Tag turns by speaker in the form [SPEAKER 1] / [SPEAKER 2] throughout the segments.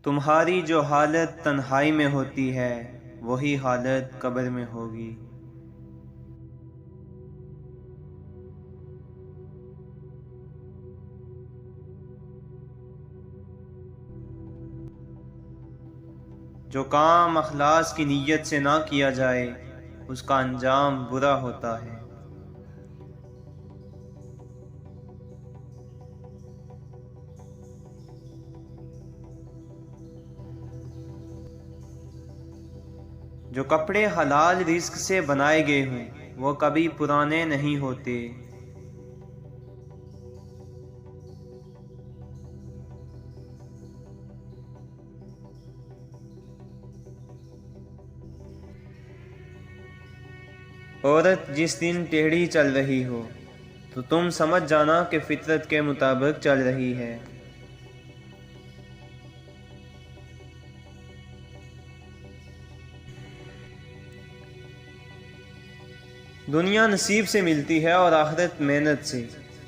[SPEAKER 1] तुम्हारी जो हालत तन्हाई में होती है वही हालत कब्र में होगी। जो काम अखलास की नीयत से ना किया जाए उसका अंजाम बुरा होता है। जो कपड़े हलाल रिस्क से बनाए गए हों वो कभी पुराने नहीं होते। औरत जिस दिन टेढ़ी चल रही हो तो तुम समझ जाना कि फितरत के मुताबिक चल रही है। दुनिया नसीब से मिलती है और आखिरत मेहनत से,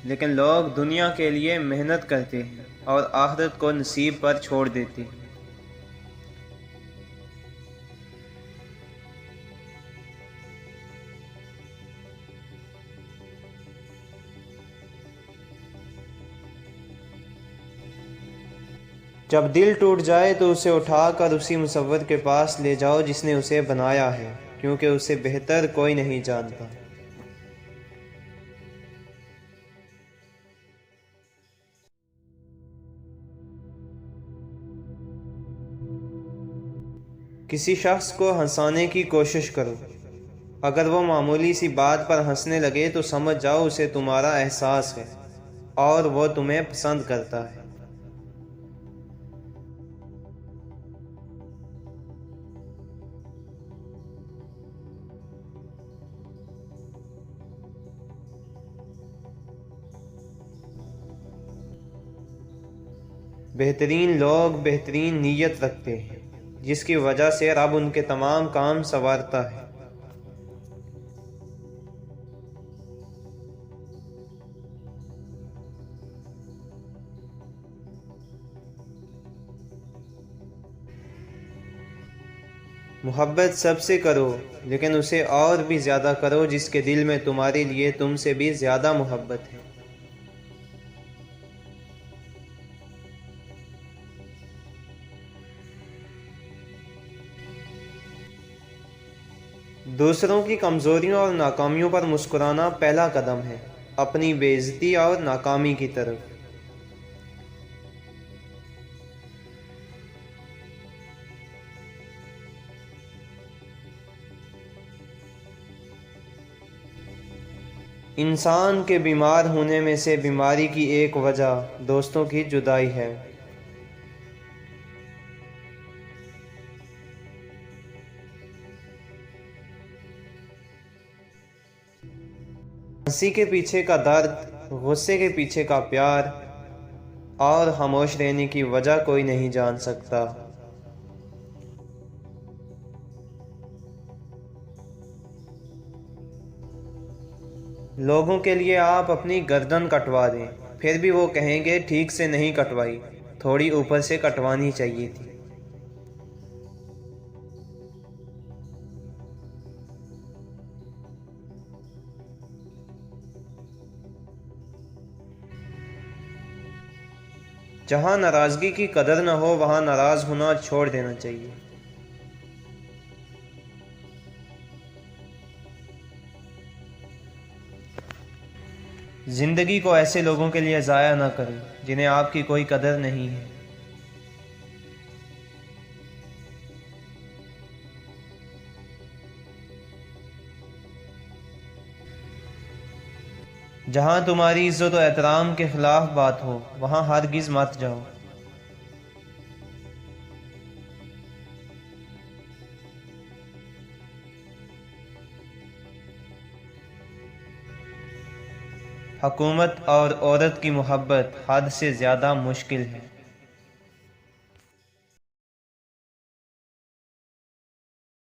[SPEAKER 1] लेकिन लोग दुनिया के लिए मेहनत करते हैं और आखिरत को नसीब पर छोड़ देते हैं। जब दिल टूट जाए तो उसे उठाकर उसी मुसव्विर के पास ले जाओ जिसने उसे बनाया है, क्योंकि उसे बेहतर कोई नहीं जानता। किसी शख्स को हंसाने की कोशिश करो। अगर वो मामूली सी बात पर हंसने लगे तो समझ जाओ उसे तुम्हारा एहसास है और वो तुम्हें पसंद करता है। बेहतरीन लोग बेहतरीन नीयत रखते हैं, जिसकी वजह से रब उनके तमाम काम संवारता है। मोहब्बत सबसे करो, लेकिन उसे और भी ज़्यादा करो जिसके दिल में तुम्हारे लिए तुमसे भी ज़्यादा मोहब्बत है। दूसरों की कमज़ोरियों और नाकामियों पर मुस्कुराना पहला कदम है अपनी बेइज्जती और नाकामी की तरफ। इंसान के बीमार होने में से बीमारी की एक वजह दोस्तों की जुदाई है। हंसी के पीछे का दर्द, गुस्से के पीछे का प्यार और खामोश रहने की वजह कोई नहीं जान सकता। लोगों के लिए आप अपनी गर्दन कटवा दें, फिर भी वो कहेंगे ठीक से नहीं कटवाई, थोड़ी ऊपर से कटवानी चाहिए थी। जहाँ नाराज़गी की कदर न हो वहाँ नाराज़ होना छोड़ देना चाहिए। ज़िंदगी को ऐसे लोगों के लिए ज़ाया ना करें जिन्हें आपकी कोई कदर नहीं है। जहाँ तुम्हारी इज्जत और एहतराम के खिलाफ बात हो वहाँ हरगिज़ मत जाओ। हुकूमत और औरत की मोहब्बत हद से ज़्यादा मुश्किल है।